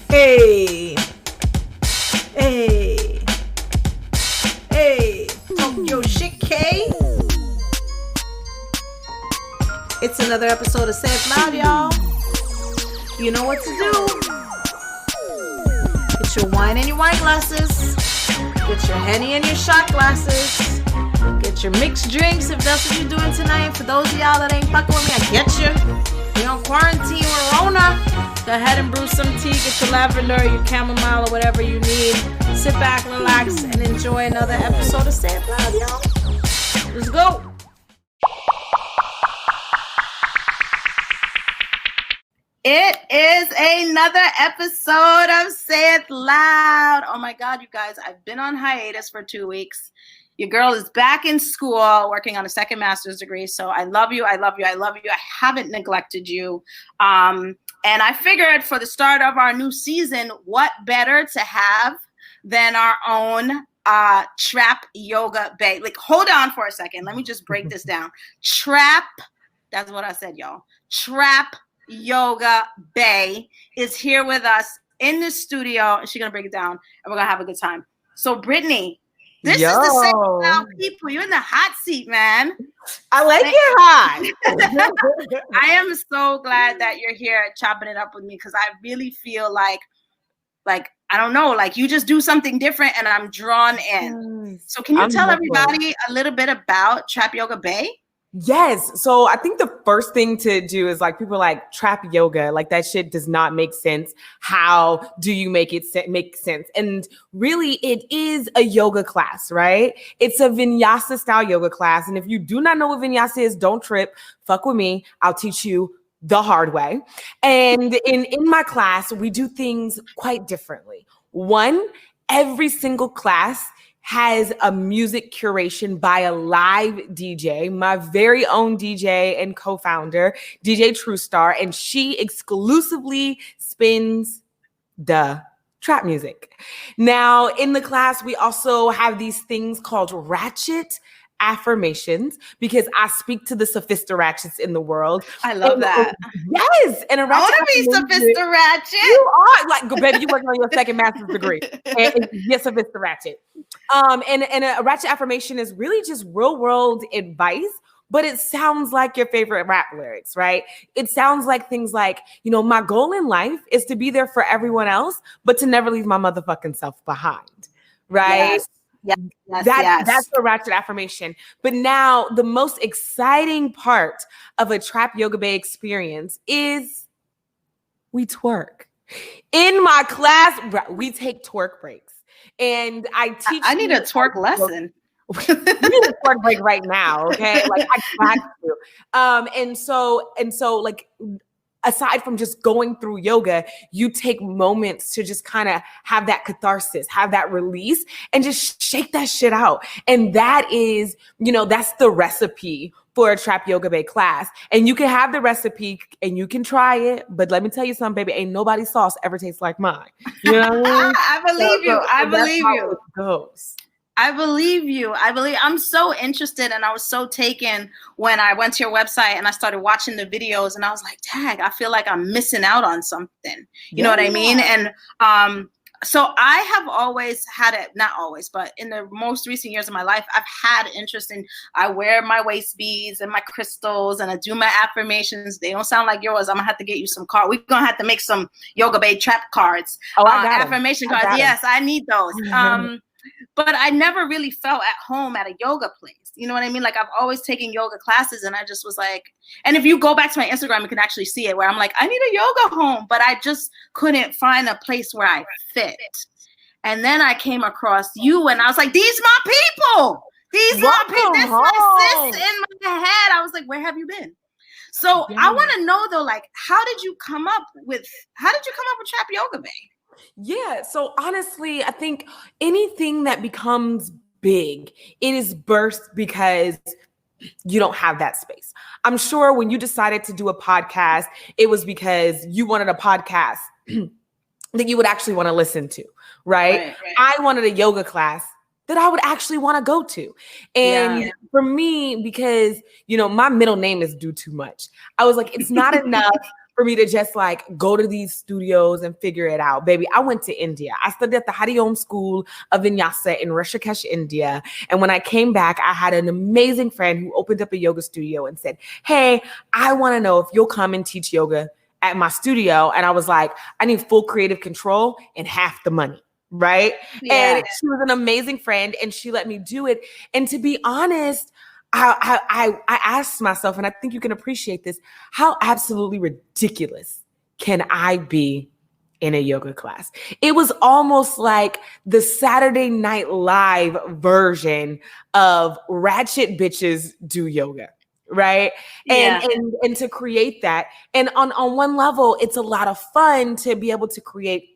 Hey, hey, hey, talk your shit, K. It's another episode of Sayith Loud, y'all. You know what to do. Get your wine and your wine glasses. Get your Henny and your shot glasses. Get your mixed drinks if that's what you're doing tonight. For those of y'all that ain't fucking with me, I get you. You're on quarantine with Rona. Go ahead and brew some tea. Get your lavender, your chamomile, or whatever you need. Sit back, relax, and enjoy another episode of Sayith Loud, y'all. Let's go. It is another episode of Sayith Loud. Oh my God, you guys, I've been on hiatus for 2 weeks. Your girl is back in school working on a second master's degree. So I love you. I love you. I love you. I haven't neglected you. And I figured for the start of our new season, what better to have than our own Trap Yoga Bae. Like, hold on for a second. Let me just break this down. Trap, that's what I said, y'all. Trap Yoga Bae is here with us in the studio. And she's going to break it down and we're going to have a good time. So, Brittany, this is the Sayith Loud people. You're in the hot seat, man. I like it hot. I am so glad that you're here chopping it up with me because I really feel like I don't know, like you just do something different and I'm drawn in. So can you tell everybody a little bit about Trap Yoga Bae? Yes. So I think the first thing to do is like people are like trap yoga, like that shit does not make sense. How do you make it make sense? And really it is a yoga class, right? It's a vinyasa style yoga class. And if you do not know what vinyasa is, don't trip. Fuck with me. I'll teach you the hard way. And in my class, we do things quite differently. One, every single class has a music curation by a live DJ, my very own DJ and co-founder, DJ True Star, and she exclusively spins the trap music. Now, in the class, we also have these things called ratchet affirmations because I speak to the sophistiratchets in the world. I love that. Yes. And a ratchet I want to be sophistiratchet. You are like, baby, you working on your second master's degree. And yes, sophistiratchet. And a ratchet affirmation is really just real world advice, but it sounds like your favorite rap lyrics, right? It sounds like things like, you know, my goal in life is to be there for everyone else, but to never leave my motherfucking self behind, right? Yes. That's the ratchet affirmation. But now the most exciting part of a Trap Yoga Bae experience is we twerk. In my class, we take twerk breaks. And I teach. I need a twerk lesson. You need a twerk break right now, okay? Like I got to. And so like aside from just going through yoga, you take moments to just kind of have that catharsis, have that release, and just shake that shit out. And that is, you know, that's the recipe for a Trap Yoga Bae class. And you can have the recipe and you can try it, but let me tell you something, baby, ain't nobody's sauce ever tastes like mine. You know what I mean? I believe you. I believe you. It goes. I believe you. I'm so interested and I was so taken when I went to your website and I started watching the videos and I was like, dang, I feel like I'm missing out on something. You know what I mean? And so I have always had it, not always, but in the most recent years of my life, I've had interest in, I wear my waist beads and my crystals and I do my affirmations. They don't sound like yours. I'm gonna have to get you some cards. We're gonna have to make some Yoga Bae trap cards. Oh, I got affirmation cards. Yes, I need those. But I never really felt at home at a yoga place. You know what I mean? Like I've always taken yoga classes and I just was like, and if you go back to my Instagram, you can actually see it where I'm like, I need a yoga home, but I just couldn't find a place where I fit. And then I came across you and I was like, these my people. These my people. This my sis in my head. I was like, where have you been? So I want to know though, like, how did you come up with Trap Yoga Bae? Yeah. So honestly, I think anything that becomes big, it is birthed because you don't have that space. I'm sure when you decided to do a podcast, it was because you wanted a podcast that you would actually want to listen to, right? I wanted a yoga class that I would actually want to go to. And for me, because, you know, my middle name is Do Too Much. I was like, it's not enough for me to just like go to these studios and figure it out. Baby, I went to India. I studied at the Hariom School of Vinyasa in Rishikesh, India. And when I came back, I had an amazing friend who opened up a yoga studio and said, hey, I want to know if you'll come and teach yoga at my studio. And I was like, I need full creative control and half the money. Right. Yeah. And she was an amazing friend and she let me do it. And to be honest, I asked myself, and I think you can appreciate this, how absolutely ridiculous can I be in a yoga class? It was almost like the Saturday Night Live version of Ratchet Bitches Do Yoga. Right. And, Yeah. and to create that. And on one level, it's a lot of fun to be able to create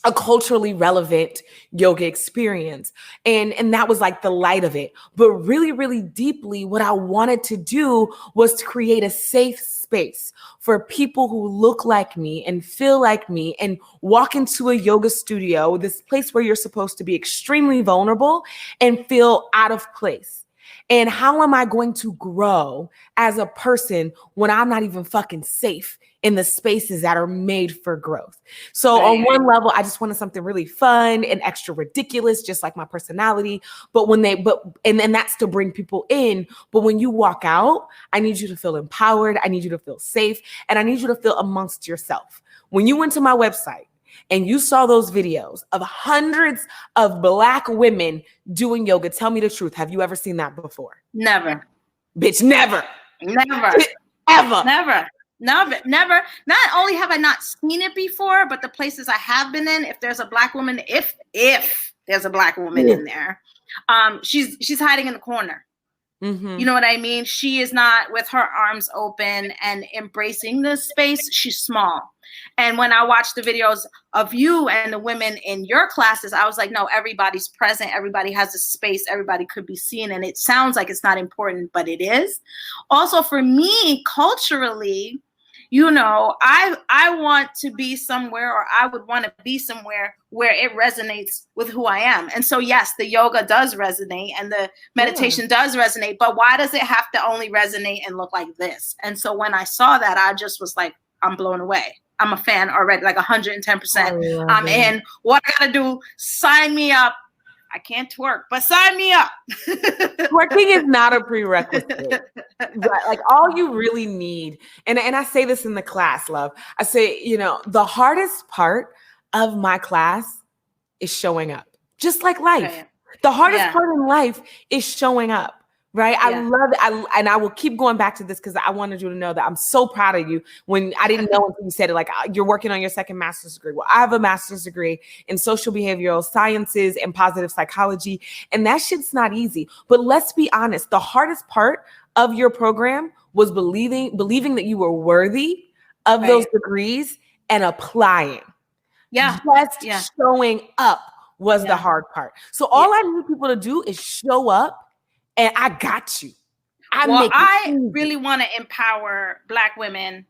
a culturally relevant yoga experience. And that was like the light of it. But really, really deeply, what I wanted to do was to create a safe space for people who look like me and feel like me and walk into a yoga studio, this place where you're supposed to be extremely vulnerable and feel out of place. And how am I going to grow as a person when I'm not even fucking safe in the spaces that are made for growth? So on one level, I just wanted something really fun and extra ridiculous, just like my personality. And that's to bring people in. But when you walk out, I need you to feel empowered. I need you to feel safe. And I need you to feel amongst yourself. When you went to my website and you saw those videos of hundreds of Black women doing yoga, tell me the truth. Have you ever seen that before? Never. Bitch, never. Never. Ever. Never. No, never. Not only have I not seen it before, but the places I have been in, if there's a Black woman, if there's a Black woman in there, she's hiding in the corner. Mm-hmm. You know what I mean? She is not with her arms open and embracing the space. She's small. And when I watched the videos of you and the women in your classes, I was like, no, everybody's present. Everybody has a space. Everybody could be seen. And it sounds like it's not important, but it is. Also, for me, culturally, you know, I want to be somewhere, or I would want to be somewhere where it resonates with who I am. And so, yes, the yoga does resonate and the meditation does resonate, but why does it have to only resonate and look like this? And so when I saw that, I just was like, I'm blown away. I'm a fan already, like 110%. I'm in. What I gotta do, sign me up. I can't twerk, but sign me up. Twerking is not a prerequisite. Like all you really need, and I say this in the class, love. I say, you know, the hardest part of my class is showing up. Just like life. Okay. The hardest part in life is showing up. Right. I love it. And I will keep going back to this because I wanted you to know that I'm so proud of you. When I didn't know until you said it, like you're working on your second master's degree. Well, I have a master's degree in social behavioral sciences and positive psychology. And that shit's not easy. But let's be honest. The hardest part of your program was believing that you were worthy of those degrees and applying. Just showing up was the hard part. So all I need people to do is show up. And I got you. I really want to empower Black women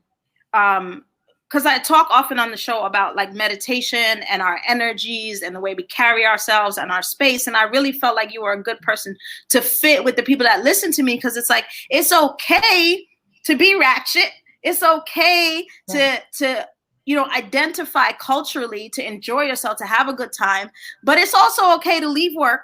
because I talk often on the show about like meditation and our energies and the way we carry ourselves and our space. And I really felt like you were a good person to fit with the people that listen to me, because it's like, it's okay to be ratchet. It's okay to you know, identify culturally, to enjoy yourself, to have a good time. But it's also okay to leave work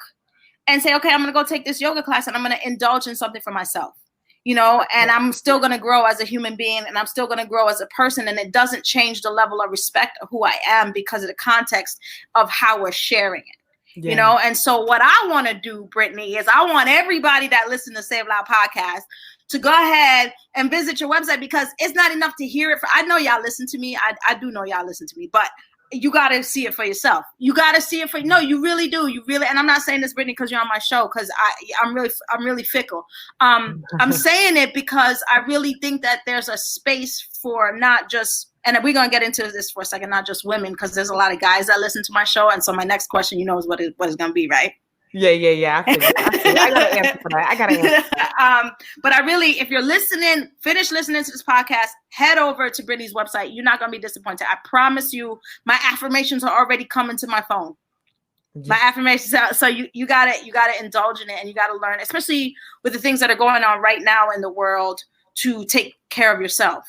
and say, okay, I'm going to go take this yoga class and I'm going to indulge in something for myself, you know, and I'm still going to grow as a human being and I'm still going to grow as a person. And it doesn't change the level of respect of who I am because of the context of how we're sharing it, you know? And so what I want to do, Brittany, is I want everybody that listens to Sayith Loud podcast to go ahead and visit your website, because it's not enough to hear it. I know y'all listen to me. I do know y'all listen to me, but you got to see it for yourself. You got to see it for, no, you really do. You really, and I'm not saying this, Brittany, because you're on my show, because I'm really fickle. I'm saying it because I really think that there's a space for not just, and we're going to get into this for a second, not just women, because there's a lot of guys that listen to my show. And so my next question, you know, is what it's going to be, right? Yeah. I got to answer for that. I got to answer. But I really, if you're listening, finish listening to this podcast, head over to Brittany's website. You're not going to be disappointed. I promise you, my affirmations are already coming to my phone. My affirmations. So you got to indulge in it, and you got to learn, especially with the things that are going on right now in the world, to take care of yourself.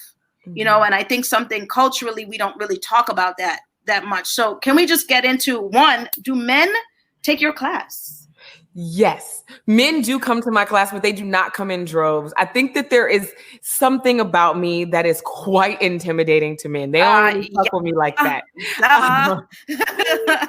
you know, and I think something culturally, we don't really talk about that much. So can we just get into one, do men take your class? Yes, men do come to my class, but they do not come in droves. I think that there is something about me that is quite intimidating to men. They don't really fuck with me like that.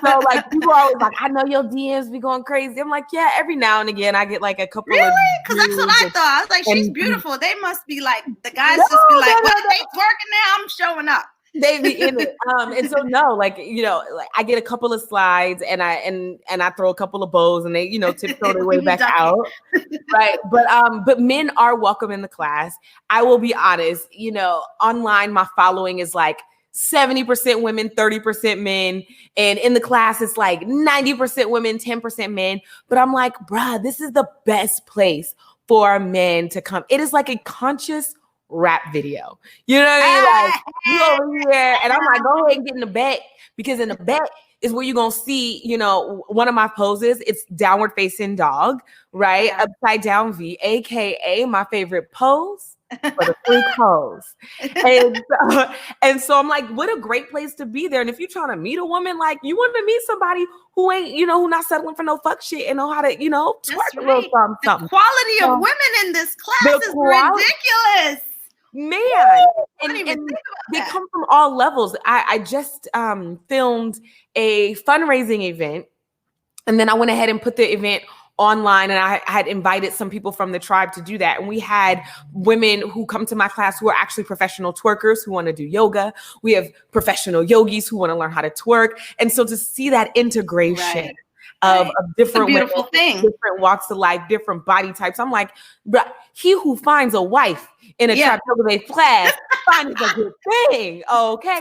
So like people are always like, I know your DMs be going crazy. I'm like, yeah, every now and again I get like a couple of because that's what I thought. I was like, she's beautiful. They must be like, the guys just be like, what are they twerking now? I'm showing up. They be in it. And so no, like, you know, like I get a couple of slides and I throw a couple of bows and they, you know, tiptoe their way back out. Right. But men are welcome in the class. I will be honest, you know, online, my following is like 70% women, 30% men. And in the class, it's like 90% women, 10% men. But I'm like, bruh, this is the best place for men to come. It is like a conscious rap video. You know what I mean? Like you over here, and I'm like, go ahead and get in the back, because in the back is where you're gonna see, you know, one of my poses. It's downward facing dog, right? Upside down V, aka my favorite pose for the freak pose. And so I'm like, what a great place to be there. And if you're trying to meet a woman, like you want to meet somebody who ain't, you know, who not settling for no fuck shit and know how to, you know, twerk a little something. The quality of women in this class is ridiculous. Man, and they come from all levels. I just filmed a fundraising event, and then I went ahead and put the event online, and I had invited some people from the tribe to do that. And we had women who come to my class who are actually professional twerkers who want to do yoga. We have professional yogis who want to learn how to twerk. And so to see that integration of different beautiful thing, different walks of life, different body types. I'm like, he who finds a wife in a Trap Yoga Bae class finds a good thing. Okay.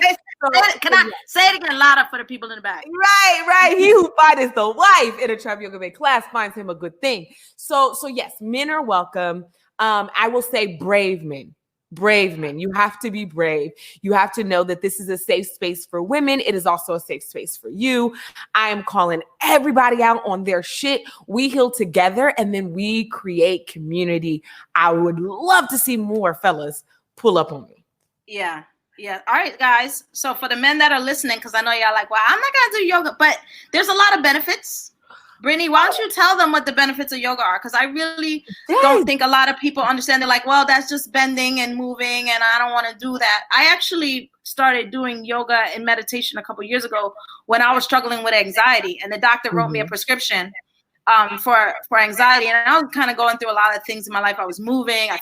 Can I say it again louder for the people in the back? Right. He who finds the wife in a Trap Yoga Bae class finds him a good thing. So yes, men are welcome. I will say brave men. Brave men. You have to be brave. You have to know that this is a safe space for women. It is also a safe space for you. I am calling everybody out on their shit. We heal together and then we create community. I would love to see more fellas pull up on me. Yeah. All right, guys. So for the men that are listening, because I know y'all like, well, I'm not going to do yoga, but there's a lot of benefits. Brittany, why don't you tell them what the benefits of yoga are? Because I really don't think a lot of people understand. They're like, well, that's just bending and moving, and I don't want to do that. I actually started doing yoga and meditation a couple of years ago when I was struggling with anxiety, and the doctor wrote me a prescription for anxiety. And I was kind of going through a lot of things in my life. I was moving. I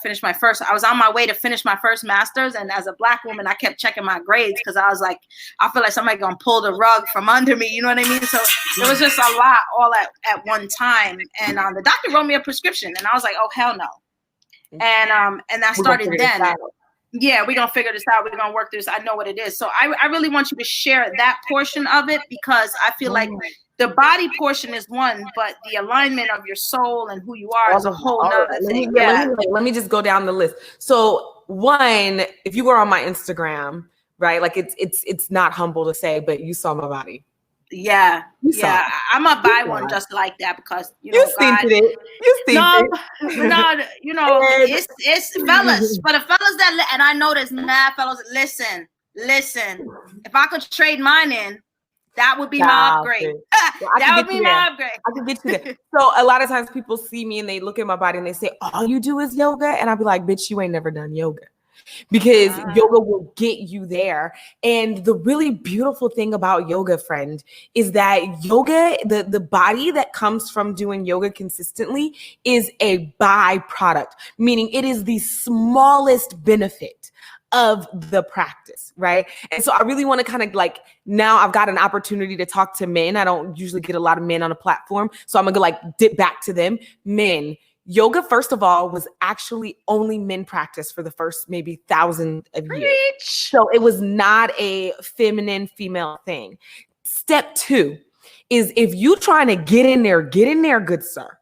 was on my way to finish my first master's. And as a Black woman, I kept checking my grades because I was like, I feel like somebody gonna pull the rug from under me. You know what I mean? So it was just a lot all at one time. And the doctor wrote me a prescription and I was like, oh, hell no. And I started then. Yeah, we're going to figure this out. We're going to work through this. I know what it is. So I really want you to share that portion of it, because I feel like the body portion is one, but the alignment of your soul and who you are is a whole nother thing. Let me just go down the list. So one, if you were on my Instagram, right, like it's not humble to say, but you saw my body. Yeah. I'm gonna buy one just like that, because you seen it. It's fellas. For the fellas that and I know there's mad fellas. Listen. If I could trade mine in, that would be my upgrade. That would be my upgrade. I can get you there. So a lot of times people see me and they look at my body and they say, all you do is yoga? And I'll be like, bitch, you ain't never done yoga. Because yoga will get you there. And the really beautiful thing about yoga, friend, is that yoga, the body that comes from doing yoga consistently is a byproduct, meaning it is the smallest benefit of the practice, right? And so I really want to kind of like, now I've got an opportunity to talk to men. I don't usually get a lot of men on a platform. So I'm going to like dip back to them. Men. Yoga, first of all, was actually only men practice for the first maybe 1,000 of years. So it was not a feminine female thing. Step 2 is if you trying to get in there, good sir.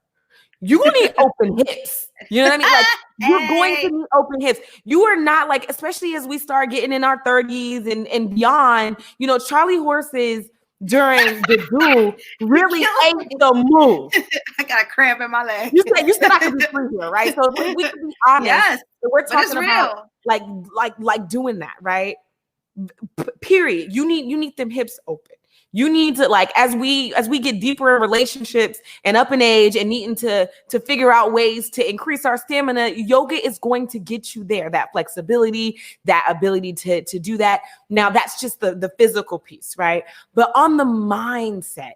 You're going to need open hips. You know what I mean? Like you're going to need open hips. You are not like, especially as we start getting in our 30s and beyond, you know, Charlie horses during the do really ain't the move. I got a cramp in my leg. You said I could be free here, right? So we can be honest. Yes, so we're talking about like doing that, right? Period. You need them hips open. You need to, like, as we get deeper in relationships and up in age and needing to figure out ways to increase our stamina, yoga is going to get you there, that flexibility, that ability to do that. Now, that's just the physical piece, right? But on the mindset,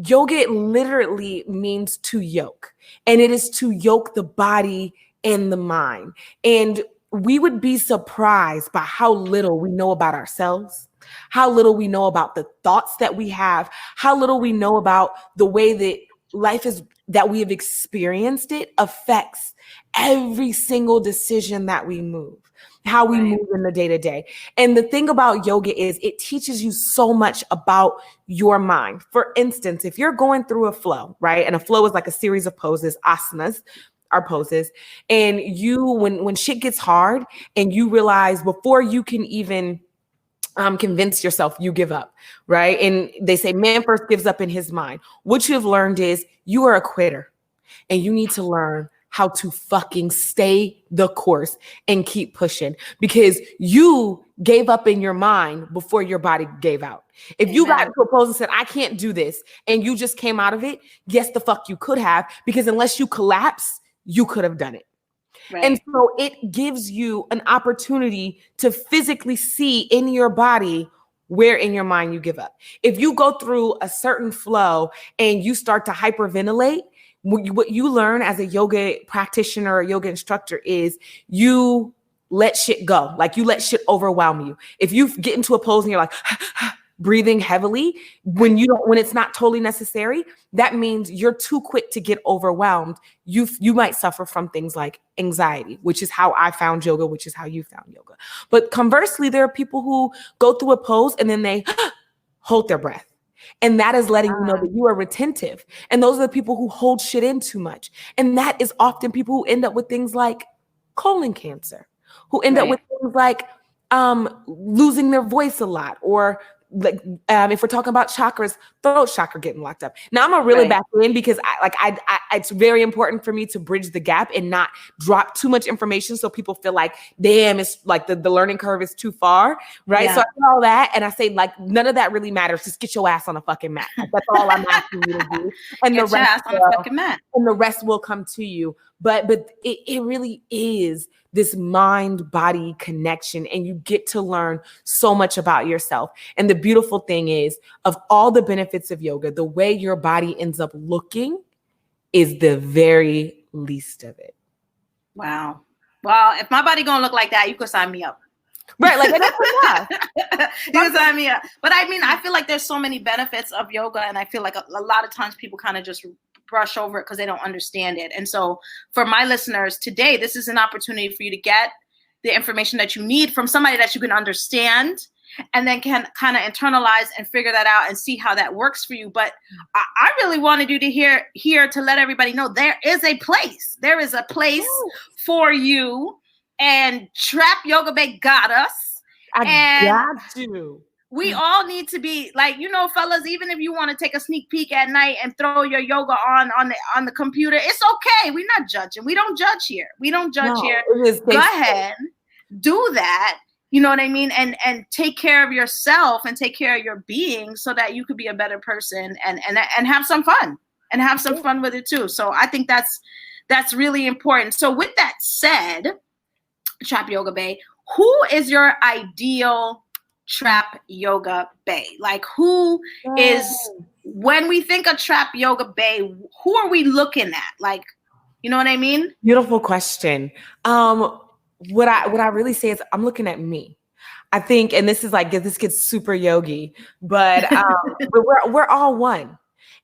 yoga literally means to yoke, and it is to yoke the body and the mind. And we would be surprised by how little we know about ourselves, how little we know about the thoughts that we have, how little we know about the way that life is, that we have experienced it affects every single decision that we move, how we move in the day to day. And the thing about yoga is it teaches you so much about your mind. For instance, if you're going through a flow, right? And a flow is like a series of poses, asanas, our poses. And you, when shit gets hard and you realize before you can even convince yourself, you give up, right? And they say man first gives up in his mind. What you have learned is you are a quitter, and you need to learn how to fucking stay the course and keep pushing, because you gave up in your mind before your body gave out. If you got into a pose and said, I can't do this, and you just came out of it, yes, the fuck you could have, because unless you collapse, you could have done it. Right. And so it gives you an opportunity to physically see in your body where in your mind you give up. If you go through a certain flow and you start to hyperventilate, what you learn as a yoga practitioner or yoga instructor is you let shit go. Like, you let shit overwhelm you. If you get into a pose and you're like, breathing heavily when it's not totally necessary, that means you're too quick to get overwhelmed. You might suffer from things like anxiety, which is how I found yoga, which is how you found yoga. But conversely, there are people who go through a pose and then they hold their breath. And that is letting you know that you are retentive. And those are the people who hold shit in too much. And that is often people who end up with things like colon cancer, who end up with things like losing their voice a lot, or like if we're talking about chakras, throat chakra getting locked up. Now I'm gonna really back in, because I it's very important for me to bridge the gap and not drop too much information so people feel like, damn, it's like the learning curve is too far, right? Yeah. So I do all that and I say, like, none of that really matters. Just get your ass on a fucking mat. Like, that's all I'm asking you to do. And get the rest on a fucking mat. And the rest will come to you. But it really is this mind-body connection, and you get to learn so much about yourself. And the beautiful thing is, of all the benefits of yoga, the way your body ends up looking is the very least of it. Wow. Well, if my body gonna look like that, you could sign me up. Right, like that's enough. You can sign me up. But I mean, I feel like there's so many benefits of yoga, and I feel like a lot of times people kind of just brush over it because they don't understand it. And so for my listeners today, this is an opportunity for you to get the information that you need from somebody that you can understand, and then can kind of internalize and figure that out and see how that works for you. But I really wanted you to here to let everybody know there is a place. There is a place for you, and Trap Yoga Bae got us. I got you. We all need to be like, fellas, even if you want to take a sneak peek at night and throw your yoga on the computer, it's okay. We're not judging. We don't judge here. Go ahead, do that. You know what I mean? And take care of yourself and take care of your being so that you could be a better person and have some fun and have some fun with it too. So I think that's really important. So with that said, Trap Yoga Bae, who is your ideal Trap Yoga Bae? Like, who is, when we think of Trap Yoga Bae, who are we looking at? Like, you know what I mean? Beautiful question. What I really say is I'm looking at me. I think, and this is like, this gets super yogi, but we're all one.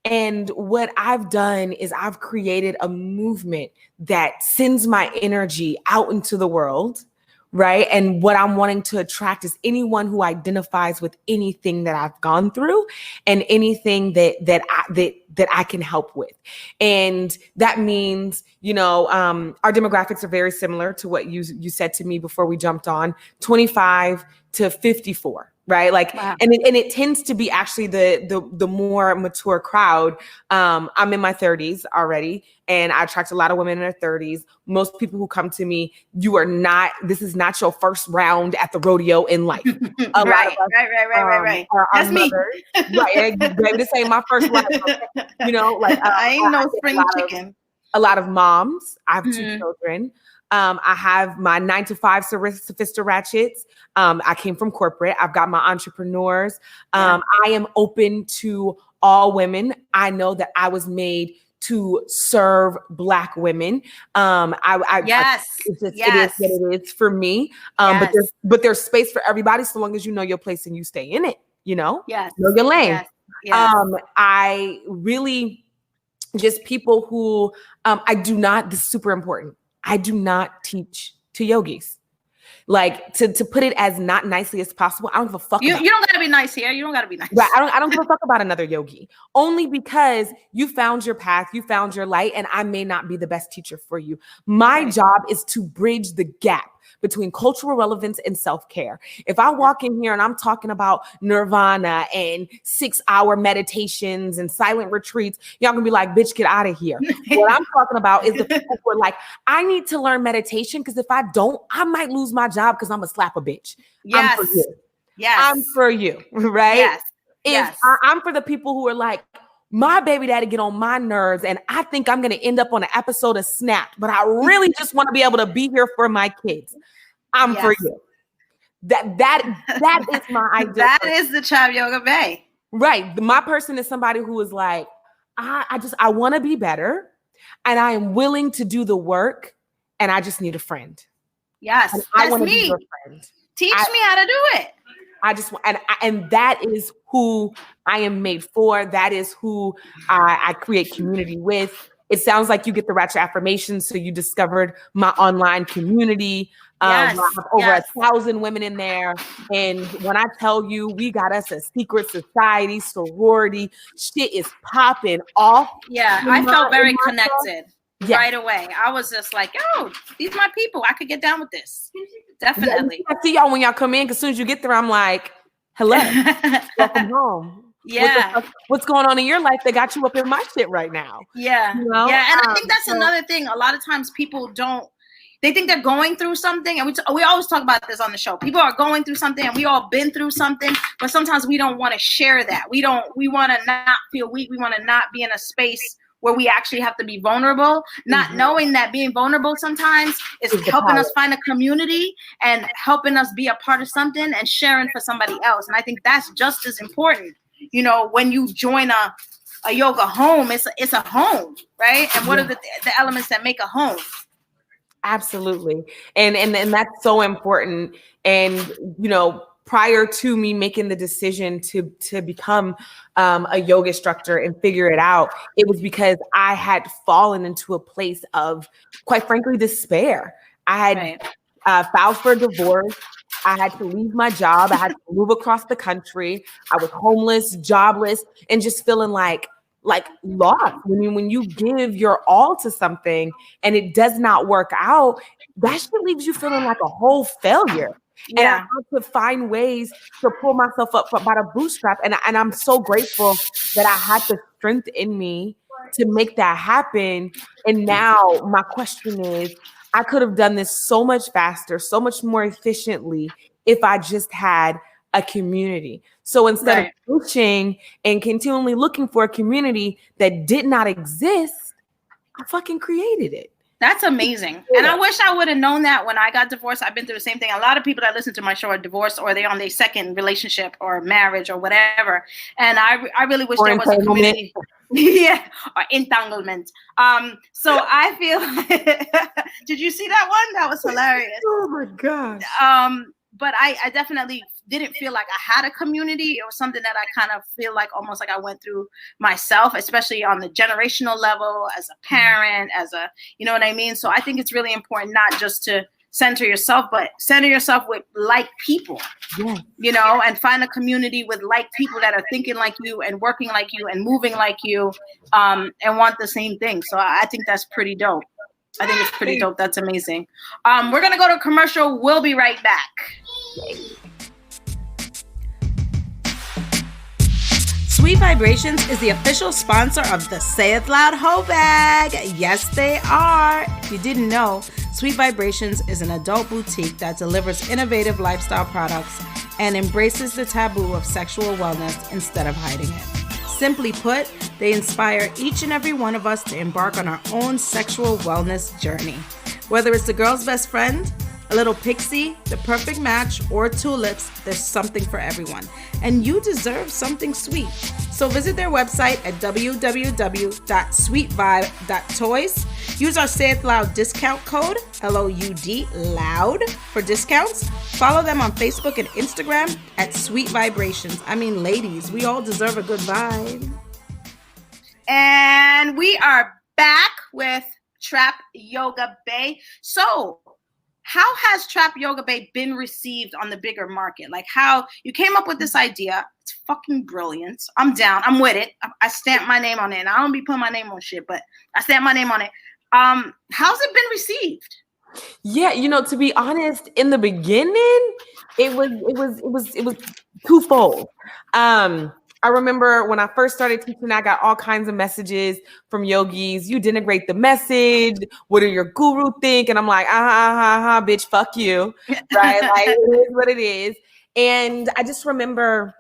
And what I've done is I've created a movement that sends my energy out into the world, right? And what I'm wanting to attract is anyone who identifies with anything that I've gone through and anything that I can help with. And that means, our demographics are very similar to what you said to me before we jumped on, 25 to 54. right? Like, Wow. and it tends to be actually the more mature crowd. I'm in my 30s already, and I attract a lot of women in their 30s. Most people who come to me, this is not your first round at the rodeo in life. A lot of us, Right. are That's me. mothers. Right, baby, this ain't my first life. Okay? You know, like I ain't no I get spring chicken. a lot of moms. I have 2 children. I have my 9-to-5 sophisticated ratchets. I came from corporate. I've got my entrepreneurs. I am open to all women. I know that I was made to serve Black women. Yes. It is what it is for me. But there's space for everybody, so long as you know your place and you stay in it. You know, know your lane. Yes. I really just people who this is super important. I do not teach to yogis. Like to put it as not nicely as possible. I don't give a fuck. You don't gotta be nice here. You don't gotta be nice. Right. I don't give a fuck about another yogi. Only because you found your path, you found your light, and I may not be the best teacher for you. My job is to bridge the gap between cultural relevance and self-care. If I walk in here and I'm talking about nirvana and 6-hour meditations and silent retreats, y'all gonna be like, bitch, get out of here. What I'm talking about is the people who are like, I need to learn meditation because if I don't, I might lose my job because I'm gonna slap a bitch. Yes. I'm for you. Yes. I'm for you, right? Yes. I'm for the people who are like, my baby daddy get on my nerves and I think I'm going to end up on an episode of Snapped, but I really just want to be able to be here for my kids. I'm for you. That is my ideal. That is the Trap Yoga Bae. Right. My person is somebody who is like, I want to be better and I am willing to do the work and I just need a friend. Yes. And that's me. Be your friend. Teach me how to do it. I just and that is who I am made for. That is who I create community with. It sounds like you get the ratchet affirmations, so you discovered my online community. I have over 1,000 women in there, and when I tell you, we got us a secret society, sorority. Shit is popping off. Yeah, I felt very connected right away. I was just like, "Oh, these are my people. I could get down with this." Definitely. I see y'all when y'all come in. Because as soon as you get there, I'm like, hello, welcome home. Yeah. What's going on in your life that got you up in my shit right now? Yeah. You know? Yeah. And I think that's another thing. A lot of times people they think they're going through something. And we always talk about this on the show. People are going through something and we all been through something, but sometimes we don't want to share that. We want to not feel weak. We want to not be in a space where we actually have to be vulnerable, not knowing that being vulnerable sometimes is helping us find a community and helping us be a part of something and sharing for somebody else. And I think that's just as important. You know, when you join a yoga home, it's a home, right? And what are the elements that make a home? Absolutely. And that's so important. And, you know, prior to me making the decision to become a yoga instructor and figure it out, it was because I had fallen into a place of, quite frankly, despair. I had filed for a divorce. I had to leave my job. I had to move across the country. I was homeless, jobless, and just feeling like lost. When you give your all to something and it does not work out, that shit leaves you feeling like a whole failure. Yeah. And I had to find ways to pull myself up by the bootstrap. And I'm so grateful that I had the strength in me to make that happen. And now my question is, I could have done this so much faster, so much more efficiently if I just had a community. So instead of pushing and continually looking for a community that did not exist, I fucking created it. That's amazing. And I wish I would have known that when I got divorced. I've been through the same thing. A lot of people that listen to my show are divorced or they're on their second relationship or marriage or whatever. And I really wish there was a community. Or entanglement. So I feel, did you see that one? That was hilarious. Oh my gosh. But I definitely didn't feel like I had a community. It was something that I kind of feel like almost like I went through myself, especially on the generational level, as a parent, as a, you know what I mean? So I think it's really important not just to center yourself, but center yourself with like people, you know, and find a community with like people that are thinking like you and working like you and moving like you, and want the same thing. So I think that's pretty dope. I think it's pretty dope. That's amazing. We're going to go to commercial. We'll be right back. Sweet Vibrations is the official sponsor of the Sayith Loud Hoe Bag. Yes, they are. If you didn't know, Sweet Vibrations is an adult boutique that delivers innovative lifestyle products and embraces the taboo of sexual wellness instead of hiding it. Simply put, they inspire each and every one of us to embark on our own sexual wellness journey. Whether it's the girl's best friend, a little pixie, the perfect match, or tulips, there's something for everyone. And you deserve something sweet. So visit their website at www.sweetvibe.toys. Use our Sayith Loud discount code, LOUD, loud, for discounts. Follow them on Facebook and Instagram at Sweet Vibrations. I mean, ladies, we all deserve a good vibe. And we are back with Trap Yoga Bae. So, how has Trap Yoga Bae been received on the bigger market? Like, how you came up with this idea. It's fucking brilliant. I'm down. I'm with it. I stamp my name on it. And I don't be putting my name on shit, but I stamp my name on it. How's it been received? Yeah, to be honest, in the beginning, it was twofold. I remember when I first started teaching, I got all kinds of messages from yogis. You denigrate the message. What do your guru think? And I'm like, bitch, fuck you. Right? Like, it is what it is. And I just remember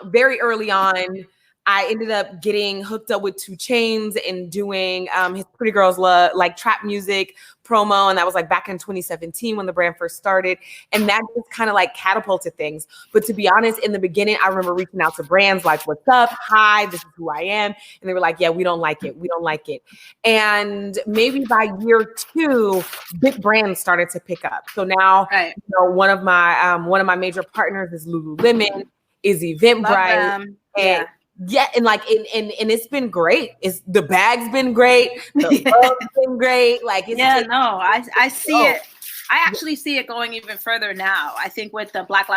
very early on, I ended up getting hooked up with 2 Chainz and doing his Pretty Girls Love, like trap music promo. And that was like back in 2017 when the brand first started. And that just kind of like catapulted things. But to be honest, in the beginning, I remember reaching out to brands like, what's up? Hi, this is who I am. And they were like, yeah, we don't like it. We don't like it. And maybe by year 2, big brands started to pick up. So now, one of my major partners is Lululemon, is Eventbrite. Yeah, and like, and it's been great. The bag's been great. The love's been great. Like, I see it. I actually see it going even further now. I think with the Black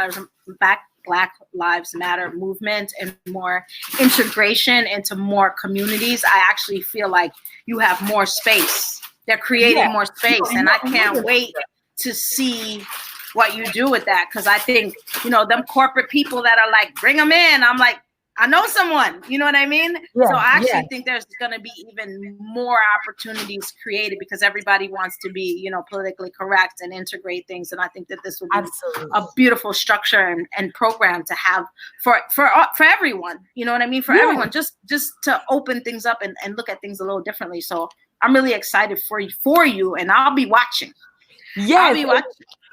Lives Matter movement and more integration into more communities, I actually feel like you have more space. They're creating more space, and I can't wait to see what you do with that, because I think them corporate people that are like, bring them in. I'm like, I know someone, you know what I mean? Yeah, so I actually think there's going to be even more opportunities created because everybody wants to be, politically correct and integrate things. And I think that this would be a beautiful structure and program to have for everyone. You know what I mean? For everyone, just to open things up and look at things a little differently. So I'm really excited for you, and I'll be watching. Yeah, I'll be watching.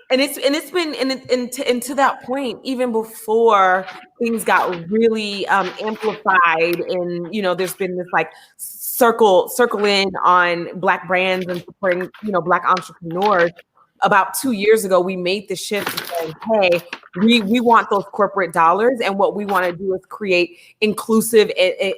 And it's been and to that point, even before things got really amplified, and there's been this like circling on Black brands and supporting Black entrepreneurs. About 2 years ago, we made the shift to saying, hey, we want those corporate dollars, and what we want to do is create inclusive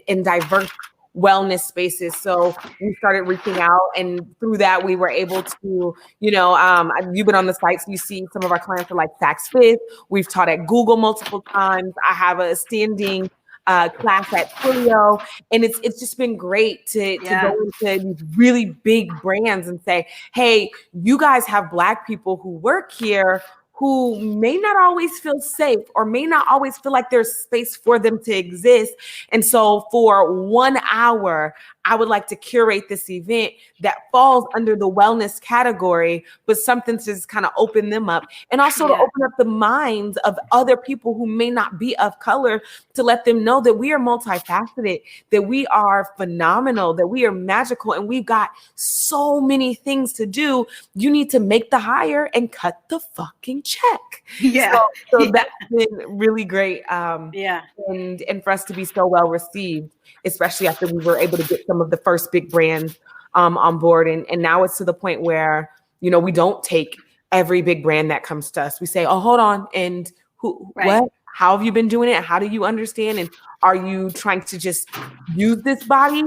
and diverse wellness spaces. So we started reaching out, and through that we were able to, you've been on the site, so you see some of our clients are like Saks Fifth. We've taught at Google multiple times. I have a standing class at Twilio, and it's just been great to go into these really big brands and say, hey, you guys have Black people who work here who may not always feel safe or may not always feel like there's space for them to exist. And so for 1 hour, I would like to curate this event that falls under the wellness category, but something to just kind of open them up, and also to open up the minds of other people who may not be of color, to let them know that we are multifaceted, that we are phenomenal, that we are magical, and we've got so many things to do. You need to make the hire and cut the fucking check. So that's been really great. And for us to be so well received, especially after we were able to get some of the first big brands on board. And now it's to the point where, we don't take every big brand that comes to us. We say, oh, hold on. And what? How have you been doing it? How do you understand? And are you trying to just use this body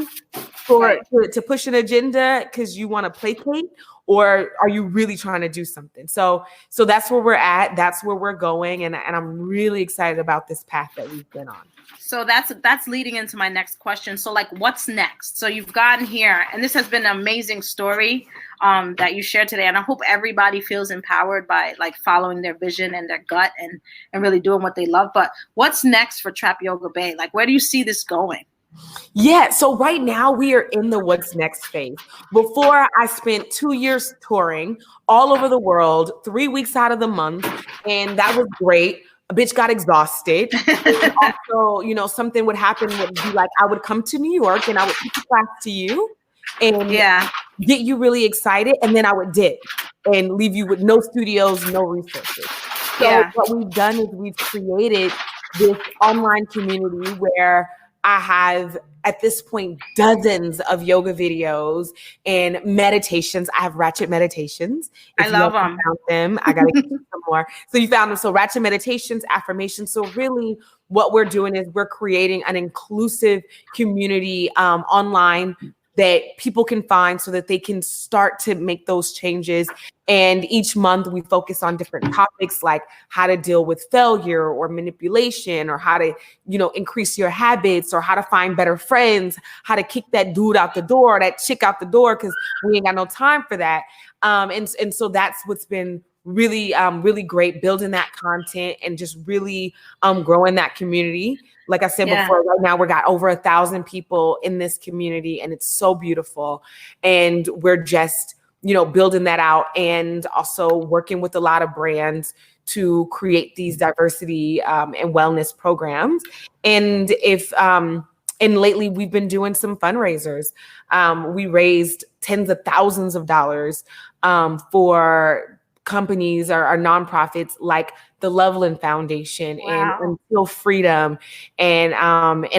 to push an agenda because you want to placate, or are you really trying to do something? So that's where we're at. That's where we're going. And I'm really excited about this path that we've been on. So that's leading into my next question. So like, what's next? So you've gotten here, and this has been an amazing story that you shared today. And I hope everybody feels empowered by like following their vision and their gut and really doing what they love. But what's next for Trap Yoga Bae? Like, where do you see this going? Yeah, so right now we are in the what's next phase. Before, I spent 2 years touring all over the world, 3 weeks out of the month, and that was great. A bitch got exhausted. And also, you know, something would happen would be like, I would come to New York and I would teach a class to you and get you really excited, and then I would dip and leave you with no studios, no resources. So what we've done is we've created this online community where I have, at this point, dozens of yoga videos and meditations. I have ratchet meditations. I love them. Found them. I got to get some more. So you found them. So ratchet meditations, affirmations. So really what we're doing is we're creating an inclusive community online that people can find so that they can start to make those changes. And each month we focus on different topics like how to deal with failure or manipulation, or how to, you know, increase your habits, or how to find better friends, how to kick that dude out the door, that chick out the door, because we ain't got no time for that. And so that's what's been really, really great, building that content and just really growing that community. Like I said before, right now we got over 1,000 people in this community, and it's so beautiful. And we're just, you know, building that out, and also working with a lot of brands to create these diversity and wellness programs. And and lately we've been doing some fundraisers. We raised tens of thousands of dollars for companies or nonprofits like the Loveland Foundation and Feel Freedom. And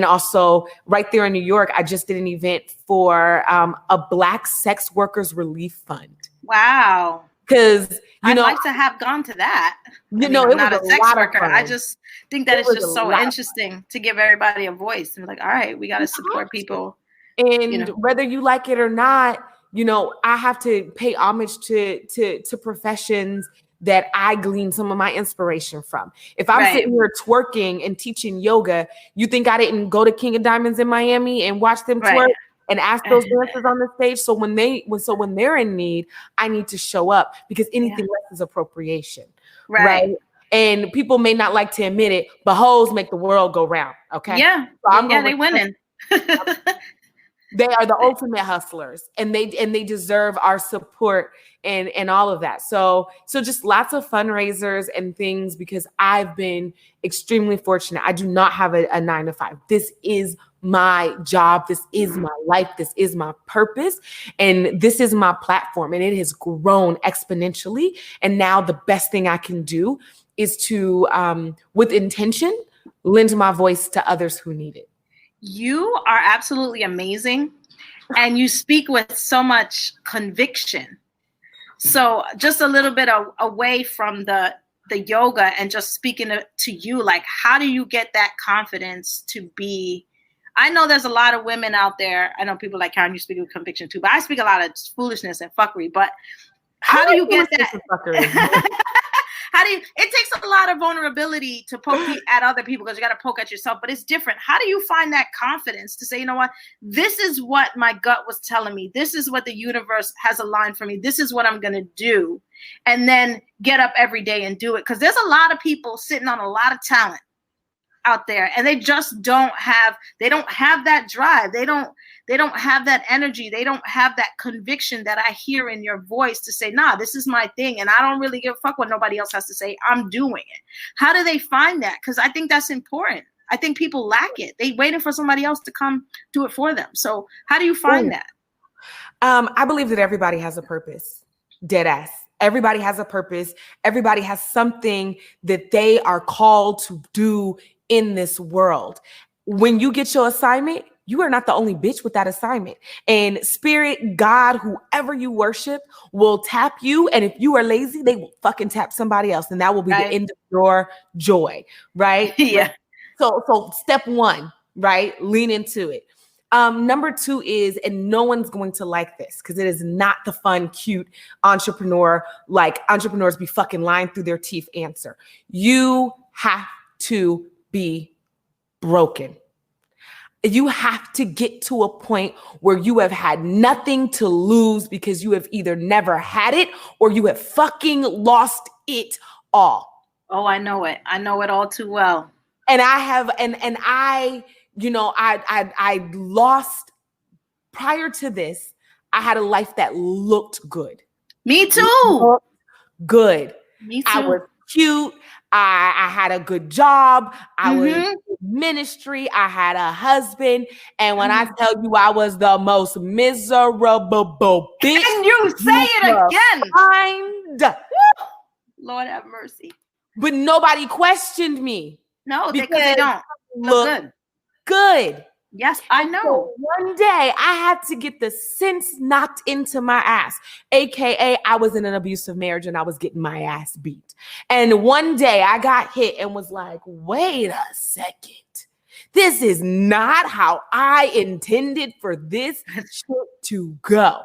also right there in New York, I just did an event for a Black sex workers relief fund. Wow. Because I'd like to have gone to that. You know, it was not a sex worker. Fun. I just think that it's just so interesting to give everybody a voice and be like, all right, we got to support people. And you know, whether you like it or not, you know, I have to pay homage to professions that I glean some of my inspiration from. If I'm sitting here twerking and teaching yoga, you think I didn't go to King of Diamonds in Miami and watch them twerk and ask those dancers on the stage? So when they're in need, I need to show up, because anything less is appropriation, right? And people may not like to admit it, but hoes make the world go round. Okay. Yeah. So they winning. They are the ultimate hustlers, and they deserve our support and all of that. So just lots of fundraisers and things, because I've been extremely fortunate. I do not have a 9-to-5. This is my job. This is my life. This is my purpose. And this is my platform. And it has grown exponentially. And now the best thing I can do is to, with intention, lend my voice to others who need it. You are absolutely amazing, and you speak with so much conviction. So just a little bit away from the yoga and just speaking to you, like, how do you get that confidence to be? I know there's a lot of women out there. I know people like Karyn, you speak with conviction too, but I speak a lot of foolishness and fuckery. But how do you get that? It takes a lot of vulnerability to poke at other people, because you got to poke at yourself, but it's different. How do you find that confidence to say, you know what, this is what my gut was telling me. This is what the universe has aligned for me. This is what I'm going to do. And then get up every day and do it. Because there's a lot of people sitting on a lot of talent out there, and they just don't have that drive. They don't have that energy. They don't have that conviction that I hear in your voice to say, nah, this is my thing, and I don't really give a fuck what nobody else has to say. I'm doing it. How do they find that? Because I think that's important. I think people lack it. They waiting for somebody else to come do it for them. So how do you find that? I believe that everybody has a purpose. Dead ass. Everybody has a purpose. Everybody has something that they are called to do in this world. When you get your assignment, you are not the only bitch with that assignment. And spirit, God, whoever you worship will tap you. And if you are lazy, they will fucking tap somebody else. And that will be the end of your joy. Right? Yeah. So step one, right? Lean into it. Number 2 is, and no one's going to like this because it is not the fun, cute entrepreneur, like entrepreneurs be fucking lying through their teeth answer. You have to be broken. You have to get to a point where you have had nothing to lose because you have either never had it or you have fucking lost it all. Oh, I know it. I know it all too well. And I have, and I, you know, I lost, prior to this, I had a life that looked good. Me too. Good. Me too. I was cute. I had a good job. I was in ministry. I had a husband. And when I tell you I was the most miserable bitch. And you say it again. Find. Lord have mercy. But nobody questioned me. No, because they don't look good. Good. Yes, I know. So one day I had to get the sense knocked into my ass, AKA I was in an abusive marriage and I was getting my ass beat. And one day I got hit and was like, wait a second. This is not how I intended for this shit to go.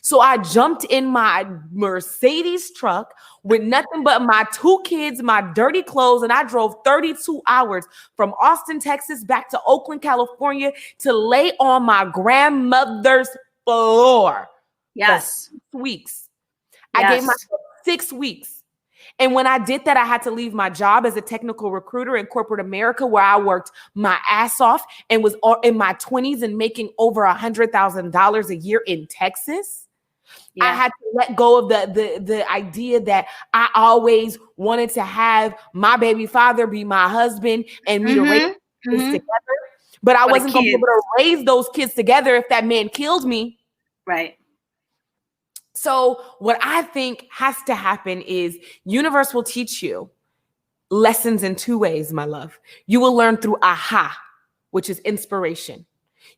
So I jumped in my Mercedes truck with nothing but my 2 kids, my dirty clothes, and I drove 32 hours from Austin, Texas, back to Oakland, California to lay on my grandmother's floor. Yes. For 6 weeks. Yes. I gave myself 6 weeks. And when I did that, I had to leave my job as a technical recruiter in corporate America, where I worked my ass off and was in my 20s and making over $100,000 a year in Texas. Yeah. I had to let go of the idea that I always wanted to have my baby father be my husband and me to raise kids together. But I wasn't going to be able to raise those kids together if that man killed me. Right. So what I think has to happen is universe will teach you lessons in 2 ways, my love. You will learn through aha, which is inspiration.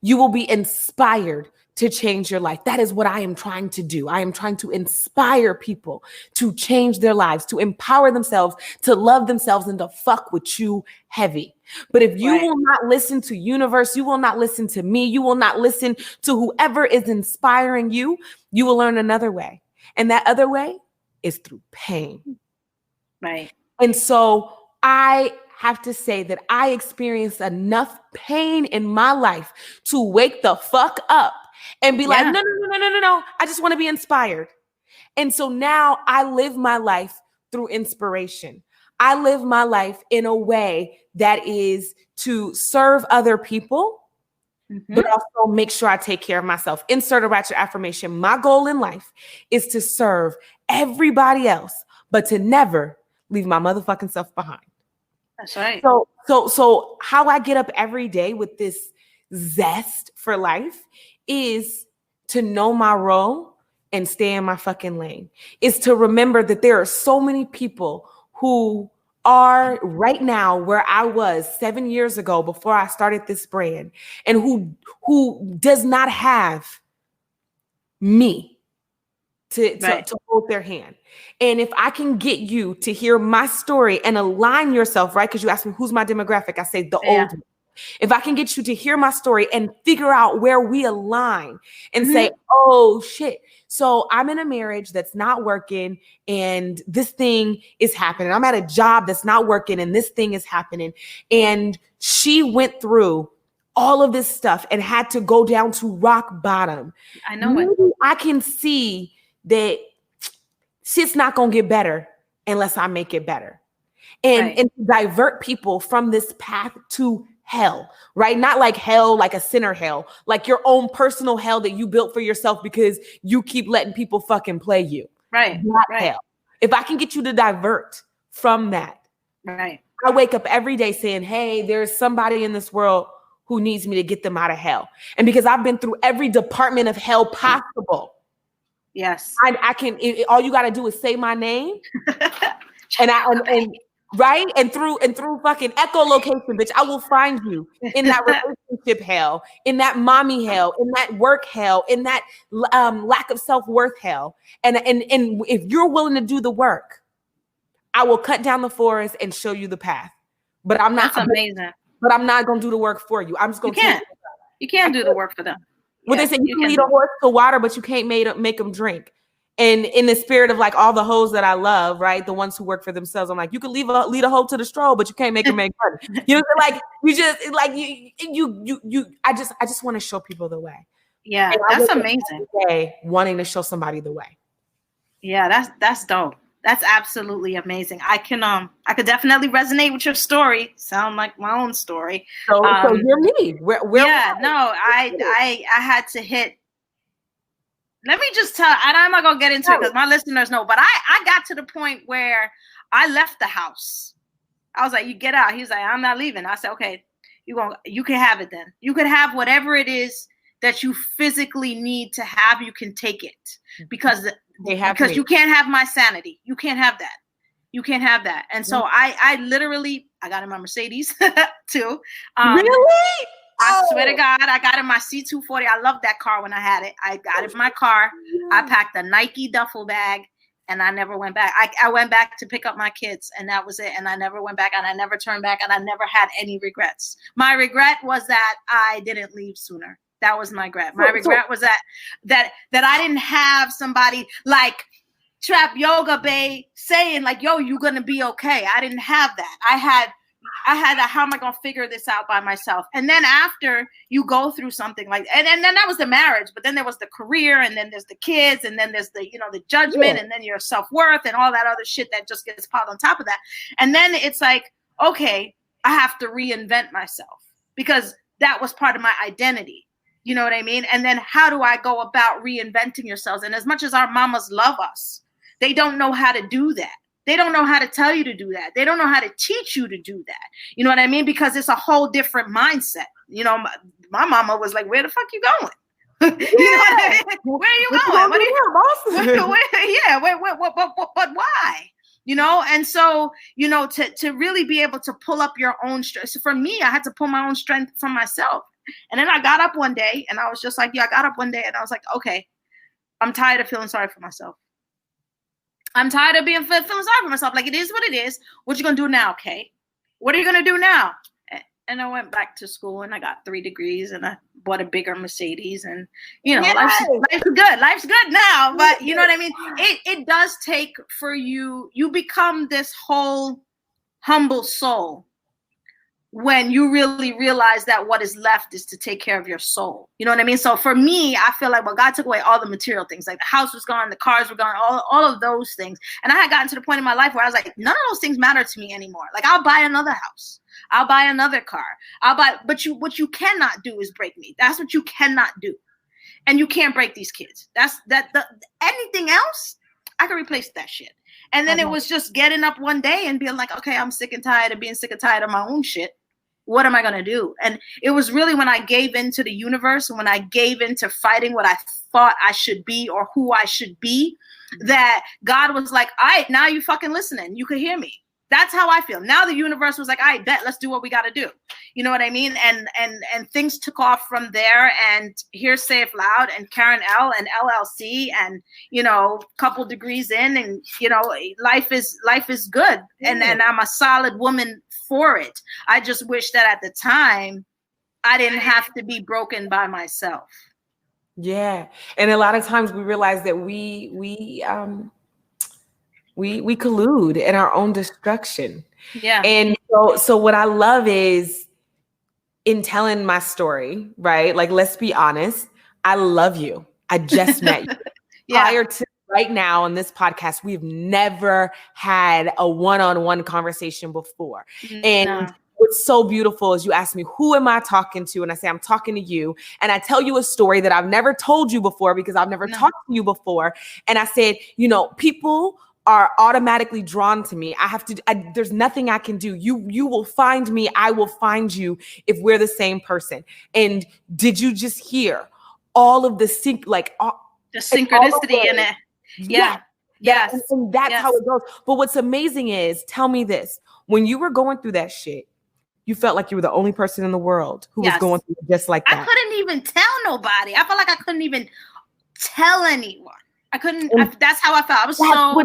You will be inspired to change your life. That is what I am trying to do. I am trying to inspire people to change their lives, to empower themselves, to love themselves, and to fuck with you heavy. But if you will not listen to universe, you will not listen to me, you will not listen to whoever is inspiring you, you will learn another way. And that other way is through pain. Right. And so I have to say that I experienced enough pain in my life to wake the fuck up and be like, no. I just want to be inspired. And so now I live my life through inspiration. I live my life in a way that is to serve other people, but also make sure I take care of myself. Insert a ratchet affirmation. My goal in life is to serve everybody else, but to never leave my motherfucking self behind. That's right. So how I get up every day with this zest for life is to know my role and stay in my fucking lane. Is to remember that there are so many people who are right now where I was 7 years ago before I started this brand, and who does not have me to hold their hand. And if I can get you to hear my story and align yourself, right? Because you asked me, who's my demographic? I say the old. If I can get you to hear my story and figure out where we align and say, oh shit, so I'm in a marriage that's not working and this thing is happening. I'm at a job that's not working and this thing is happening. And she went through all of this stuff and had to go down to rock bottom. I know it. I can see that shit's not going to get better unless I make it better. And divert people from this path to hell, right? Not like hell, like a sinner hell, like your own personal hell that you built for yourself because you keep letting people fucking play you. Right. Not hell. If I can get you to divert from that, right. I wake up every day saying, hey, there's somebody in this world who needs me to get them out of hell. And because I've been through every department of hell possible. Yes. I can, all you got to do is say my name and right? And through fucking echolocation, bitch, I will find you in that relationship hell, in that mommy hell, in that work hell, in that lack of self-worth hell. And if you're willing to do the work, I will cut down the forest and show you the path. But I'm not. That's amazing. But I'm not going to do the work for you. I'm just going to. You can't do the work for them. Well, they say you can lead a horse to water, but you can't make them drink. And in the spirit of like all the hoes that I love, right? The ones who work for themselves, I'm like, you can lead a hoe to the stroll, but you can't make them make money. You know, like you just like you. I just want to show people the way. Yeah, that's amazing. Wanting to show somebody the way. Yeah, that's dope. That's absolutely amazing. I could definitely resonate with your story. Sound like my own story. So you're me. I had to hit. Let me just tell, and I'm not gonna get into it because my listeners know, but I got to the point where I left the house. I was like, you get out. He was like, I'm not leaving. I said, okay, you can have it then. You could have whatever it is that you physically need to have. You can take it because you can't have my sanity. You can't have that. You can't have that. And so I literally got in my Mercedes too. Really? I swear to God, I got in my C240. I loved that car when I had it. I got it in my car. I packed a Nike duffel bag and I never went back. I went back to pick up my kids and that was it. And I never went back and I never turned back and I never had any regrets. My regret was that I didn't leave sooner. That was my regret. My regret was that I didn't have somebody like Trap Yoga Bae saying like, yo, you're going to be okay. I didn't have that. I had how am I going to figure this out by myself? And then after you go through something like, and then that was the marriage, but then there was the career and then there's the kids and then there's the, the judgment and then your self-worth and all that other shit that just gets piled on top of that. And then it's like, okay, I have to reinvent myself because that was part of my identity. You know what I mean? And then how do I go about reinventing yourselves? And as much as our mamas love us, they don't know how to do that. They don't know how to tell you to do that. They don't know how to teach you to do that. You know what I mean? Because it's a whole different mindset. My mama was like, where the fuck you going? You know what I mean? Where are you going? What are you but why? And so, to really be able to pull up your own strength. So for me, I had to pull my own strength from myself. And then I got up one day and I was just like, I got up one day and I was like, okay, I'm tired of feeling sorry for myself. I'm tired of feeling sorry for myself. Like, it is what it is. What you going to do now, Kay? What are you going to do now? And I went back to school and I got 3 degrees and I bought a bigger Mercedes and, life's good. Life's good now. But you know what I mean? It does take for you become this whole humble soul when you really realize that what is left is to take care of your soul. You know what I mean? So for me, I feel like, well, God took away all the material things. Like the house was gone, the cars were gone, all of those things. And I had gotten to the point in my life where I was like, none of those things matter to me anymore. Like, I'll buy another house. I'll buy another car. But what you cannot do is break me. That's what you cannot do. And you can't break these kids. Anything else, I can replace that shit. And then it was just getting up one day and being like, okay, I'm sick and tired of being sick and tired of my own shit. What am I going to do? And it was really when I gave into the universe and when I gave into fighting what I thought I should be or who I should be, that God was like, all right, now you fucking listening. You can hear me. That's how I feel. Now the universe was like, all right, bet, let's do what we got to do. You know what I mean? And things took off from there. And here's Sayith Loud and Karyn Elle and LLC and, couple degrees in and, life is good. And I'm a solid woman for it. I just wish that at the time I didn't have to be broken by myself. Yeah. And a lot of times we realize that we collude in our own destruction. Yeah. And so what I love is in telling my story, right? Like, let's be honest. I love you. I just met you. Prior to right now on this podcast, we've never had a one-on-one conversation before. And what's so beautiful is you ask me, who am I talking to? And I say, I'm talking to you. And I tell you a story that I've never told you before because I've never talked to you before. And I said, people are automatically drawn to me. There's nothing I can do. You will find me. I will find you if we're the same person. And did you just hear all of the synchronicity in it? Yeah. Yes. And that's how it goes. But what's amazing is, tell me this, when you were going through that shit, you felt like you were the only person in the world who was going through it just like that. I couldn't even tell nobody. I felt like I couldn't even tell anyone. I couldn't. That's how I felt. I was so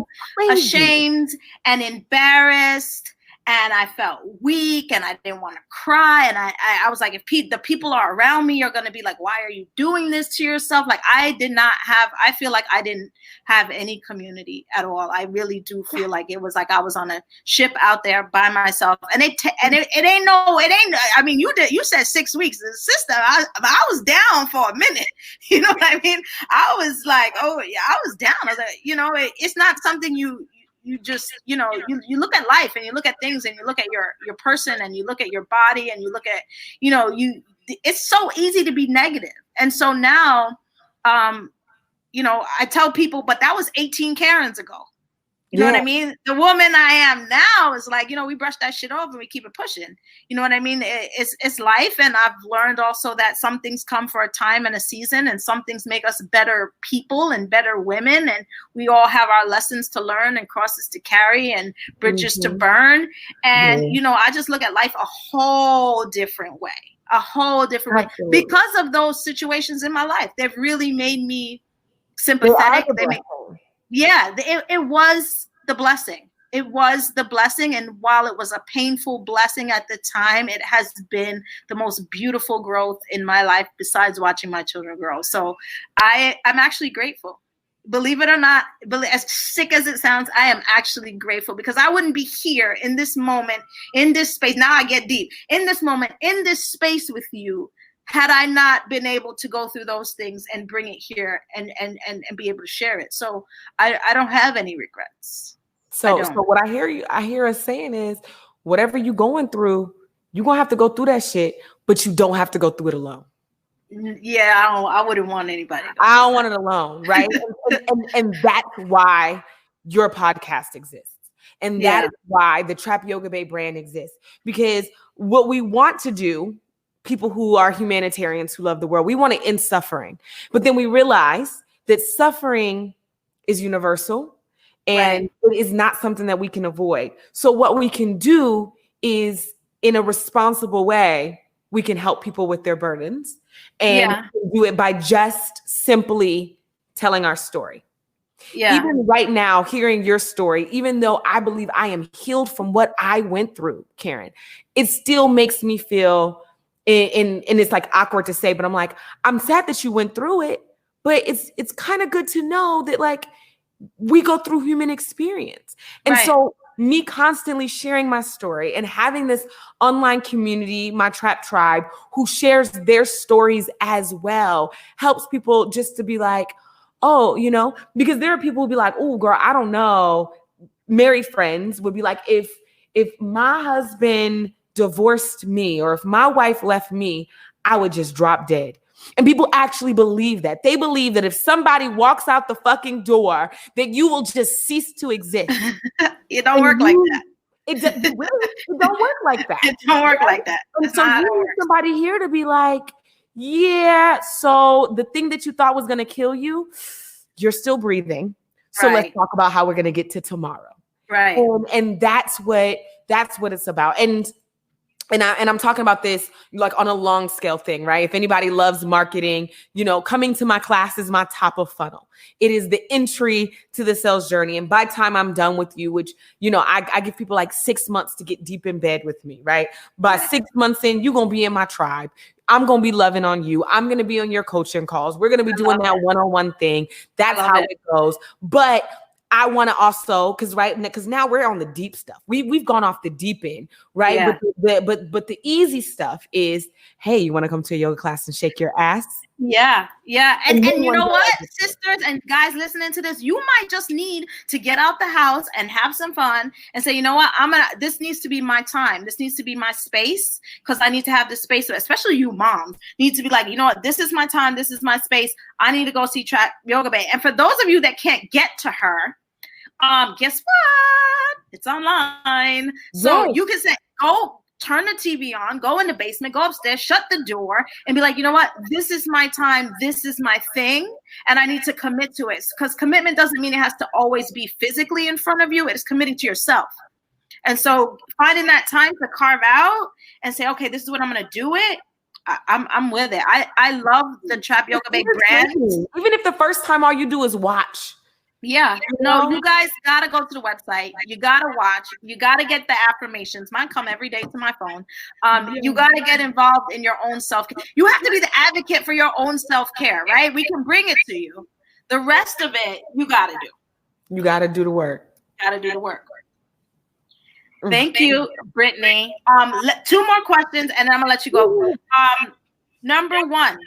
ashamed and embarrassed and I felt weak and I didn't want to cry. And I was like, if the people are around me are going to be like, why are you doing this to yourself? Like I feel like I didn't have any community at all. I really do feel like it was like I was on a ship out there by myself. And it ain't, I mean, you said 6 weeks. Sister, I was down for a minute. You know what I mean? I was like, oh yeah, I was down. I was like, it's not something you just, you look at life and you look at things and you look at your person and you look at your body and you look at, it's so easy to be negative. And so now, I tell people, but that was 18 Karens ago. You know what I mean? The woman I am now is like, we brush that shit off and we keep it pushing. You know what I mean? It's life. And I've learned also that some things come for a time and a season, and some things make us better people and better women. And we all have our lessons to learn and crosses to carry and bridges to burn. And, I just look at life a whole different way, because of those situations in my life. They've really made me sympathetic. It was the blessing. It was the blessing. And while it was a painful blessing at the time, it has been the most beautiful growth in my life besides watching my children grow. So I'm actually grateful. Believe it or not, as sick as it sounds, I am actually grateful, because I wouldn't be here in this moment, in this space. Now I get deep. In this moment, in this space with you, had I not been able to go through those things and bring it here and be able to share it. So I don't have any regrets. So what I hear us saying is, whatever you're going through, you're going to have to go through that shit, but you don't have to go through it alone. Yeah, I wouldn't want anybody. I don't want it alone, right? and that's why your podcast exists. And that is why the Trap Yoga Bae brand exists. Because what we want to do, people who are humanitarians who love the world, we want to end suffering. But then we realize that suffering is universal and it is not something that we can avoid. So what we can do is, in a responsible way, we can help people with their burdens, and do it by just simply telling our story. Yeah. Even right now, hearing your story, even though I believe I am healed from what I went through, Karyn, it still makes me feel, and it's like awkward to say, but I'm like, I'm sad that you went through it, but it's kind of good to know that, like, we go through human experience. And so me constantly sharing my story and having this online community, my Trap Tribe, who shares their stories as well, helps people just to be like, oh, because there are people who be like, oh, girl, I don't know. Married friends would be like, if my husband divorced me, or if my wife left me, I would just drop dead. And people actually believe that. They believe that if somebody walks out the fucking door, that you will just cease to exist. It don't work like that. It don't work like that. It don't work like that. And so you need somebody here to be like, yeah, so the thing that you thought was going to kill you, you're still breathing. So let's talk about how we're going to get to tomorrow. Right. And that's what it's about. And I'm talking about this like on a long scale thing, right? If anybody loves marketing, coming to my class is my top of funnel. It is the entry to the sales journey. And by the time I'm done with you, which, I give people like 6 months to get deep in bed with me, right? By 6 months in, you're going to be in my tribe. I'm going to be loving on you. I'm going to be on your coaching calls. We're going to be doing that one-on-one thing. That's how it goes. But I want to also, because now we're on the deep stuff. We've gone off the deep end, right? Yeah. But the easy stuff is, hey, you want to come to a yoga class and shake your ass? Yeah. And you know what, sisters and guys listening to this, you might just need to get out the house and have some fun and say, you know what, this needs to be my time. This needs to be my space, because I need to have this space. Especially you moms need to be like, you know what, this is my time. This is my space. I need to go see Trap Yoga Bae. And for those of you that can't get to her, guess what? It's online. So you can say, go turn the TV on, go in the basement, go upstairs, shut the door, and be like, you know what? This is my time. This is my thing. And I need to commit to it. Because commitment doesn't mean it has to always be physically in front of you. It is committing to yourself. And so finding that time to carve out and say, okay, this is what I'm going to do it. I'm with it. I love the Trap Yoga Bae brand. Even if the first time all you do is watch. Yeah, no, you guys gotta go to the website. You gotta watch. You gotta get the affirmations. Mine come every day to my phone. You gotta get involved in your own self-care. You have to be the advocate for your own self-care, right? We can bring it to you. The rest of it, you gotta do. You gotta do the work. Gotta do the work. Thank you, Brittany. 2 more questions, and then I'm gonna let you go. Number 1,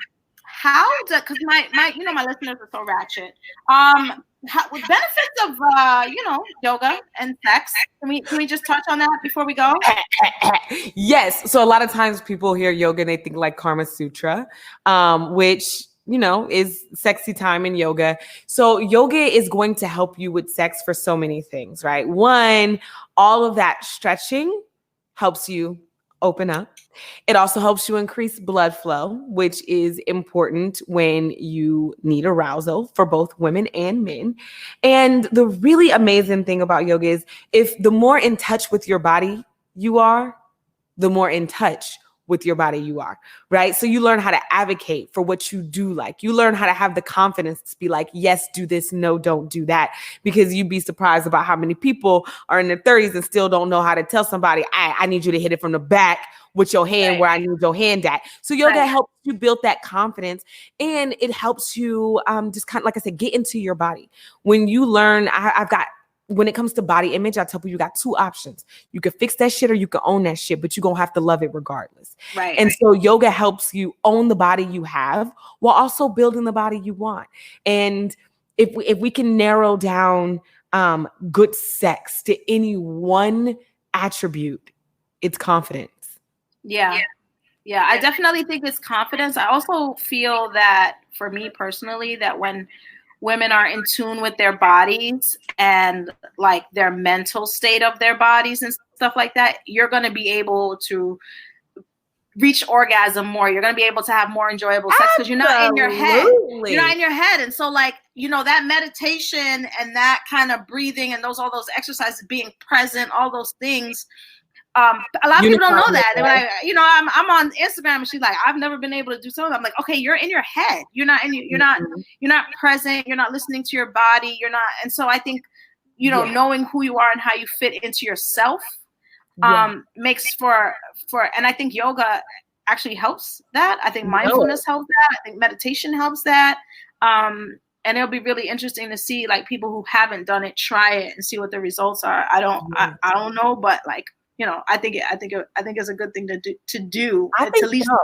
how does, because my listeners are so ratchet. With benefits of yoga and sex. Can we just touch on that before we go? Yes. So a lot of times people hear yoga and they think like Karma Sutra, which is sexy time in yoga. So yoga is going to help you with sex for so many things, right? 1, all of that stretching helps you open up. It also helps you increase blood flow, which is important when you need arousal for both women and men. And the really amazing thing about yoga is the more in touch with your body you are, the more in touch with your body you are, right? So you learn how to advocate for what you do like. You learn how to have the confidence to be like, yes, do this, no, don't do that. Because you'd be surprised about how many people are in their 30s and still don't know how to tell somebody, I need you to hit it from the back with your hand where I need your hand at. So yoga helps you build that confidence, and it helps you just kind of, like I said, get into your body. When you learn, when it comes to body image, I tell people you got 2 options. You can fix that shit or you can own that shit, but you're going to have to love it regardless. Right. And so yoga helps you own the body you have while also building the body you want. And if we can narrow down good sex to any one attribute, it's confidence. Yeah. I definitely think it's confidence. I also feel that for me personally, that when women are in tune with their bodies and like their mental state of their bodies and stuff like that, you're going to be able to reach orgasm more. You're going to be able to have more enjoyable sex because you're not in your head. You're not in your head. And so like, that meditation and that kind of breathing and all those exercises, being present, all those things. A lot of people don't know that. They're like, I'm on Instagram and she's like, I've never been able to do something. I'm like, okay, you're in your head. You're not present. You're not listening to your body. You're not. And so I think, knowing who you are and how you fit into yourself, makes for, and I think yoga actually helps that. I think mindfulness helps that. I think meditation helps that. And it'll be really interesting to see like people who haven't done it, try it and see what the results are. I don't know, but like, I think it's a good thing to do. I think at least. So.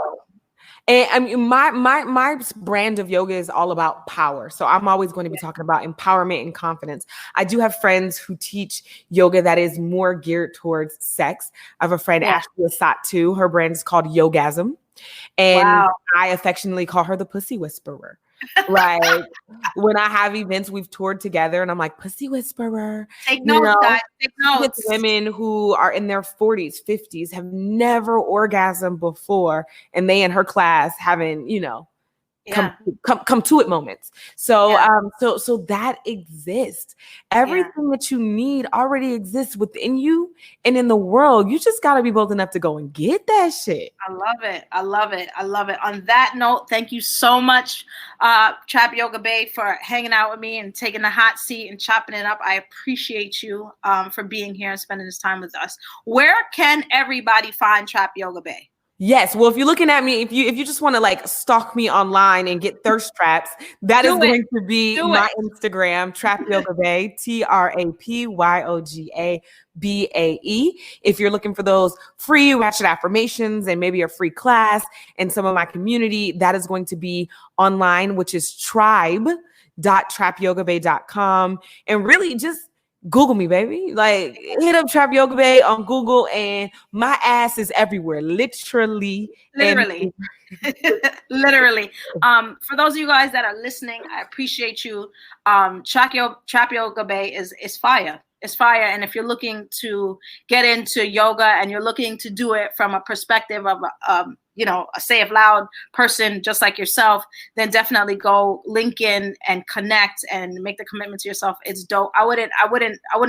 And I mean, my brand of yoga is all about power. So I'm always going to be talking about empowerment and confidence. I do have friends who teach yoga that is more geared towards sex. I have a friend, Ashley Asat, too. Her brand is called Yogasm. And I affectionately call her the Pussy Whisperer. Like when I have events, we've toured together and I'm like, Pussy Whisperer. Take notes, guys. Take notes. With women who are in their 40s, 50s, have never orgasmed before. And they in her class having, come to it moments. So, so that exists. Everything that you need already exists within you and in the world. You just got to be bold enough to go and get that shit. I love it. On that note, thank you so much, Trap Yoga Bae, for hanging out with me and taking the hot seat and chopping it up. I appreciate you for being here and spending this time with us. Where can everybody find Trap Yoga Bae? Yes. Well, if you're looking at me, if you just want to like stalk me online and get thirst traps, that is going to be my Instagram, Trap Yoga Bae, TrapYogaBae. If you're looking for those free ratchet affirmations and maybe a free class and some of my community, that is going to be online, which is tribe.trapyogabae.com. And really just Google me, baby. Like hit up Trap Yoga Bae on Google and my ass is everywhere. Literally. Literally. For those of you guys that are listening, I appreciate you. Trap Yoga Bae is fire. It's fire. And if you're looking to get into yoga and you're looking to do it from a perspective of a Sayith Loud person just like yourself, then definitely go link in and connect and make the commitment to yourself. It's dope. I wouldn't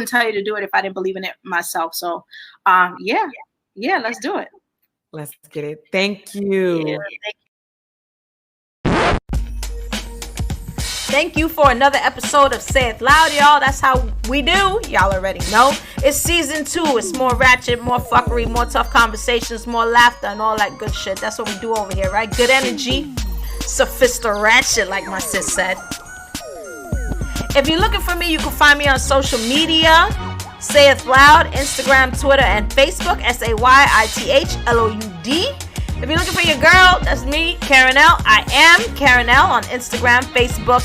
tell you to do it if I didn't believe in it myself. So let's do it. Let's get it. Thank you. Yeah, thank you. Thank you for another episode of Sayith Loud, y'all. That's how we do. Y'all already know. It's season 2. It's more ratchet, more fuckery, more tough conversations, more laughter, and all that good shit. That's what we do over here, right? Good energy, ratchet, like my sis said. If you're looking for me, you can find me on social media. Sayith Loud, Instagram, Twitter, and Facebook. Sayith Loud. If you're looking for your girl, that's me, Karyn Elle. I am Karyn Elle on Instagram, Facebook,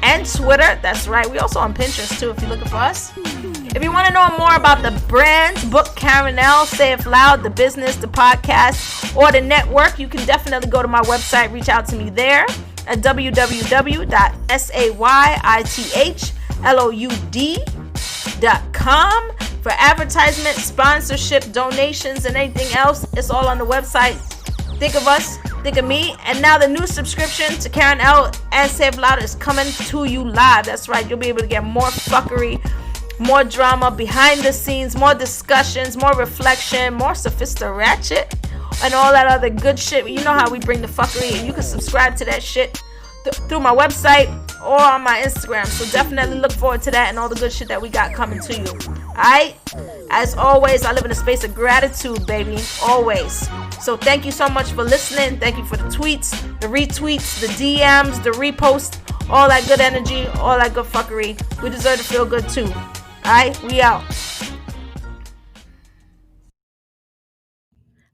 and Twitter. That's right. We also on Pinterest too if you're looking for us. If you want to know more about the brands, book Karyn Elle, Sayith Loud, the business, the podcast, or the network, you can definitely go to my website. Reach out to me there at www.sayithloud.com. For advertisement, sponsorship, donations, and anything else, it's all on the website. Think of us, think of me. And now the new subscription to Karyn Elle and Sayith Loud is coming to you live. That's right. You'll be able to get more fuckery, more drama, behind the scenes, more discussions, more reflection, more ratchet, and all that other good shit. You know how we bring the fuckery, and you can subscribe to that shit through my website or on my Instagram. So definitely look forward to that and all the good shit that we got coming to you. Alright? As always, I live in a space of gratitude, baby. Always. So thank you so much for listening. Thank you for the tweets, the retweets, the DMs, the reposts, all that good energy, all that good fuckery. We deserve to feel good too. Alright? We out.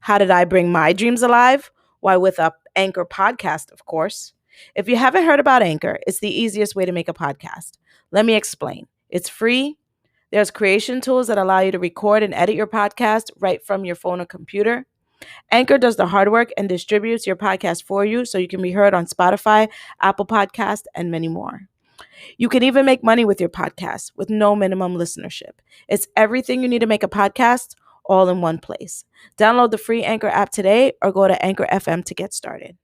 How did I bring my dreams alive? Why, with a Anchor podcast, of course. If you haven't heard about Anchor, it's the easiest way to make a podcast. Let me explain. It's free. There's creation tools that allow you to record and edit your podcast right from your phone or computer. Anchor does the hard work and distributes your podcast for you so you can be heard on Spotify, Apple Podcasts, and many more. You can even make money with your podcast with no minimum listenership. It's everything you need to make a podcast all in one place. Download the free Anchor app today or go to Anchor FM to get started.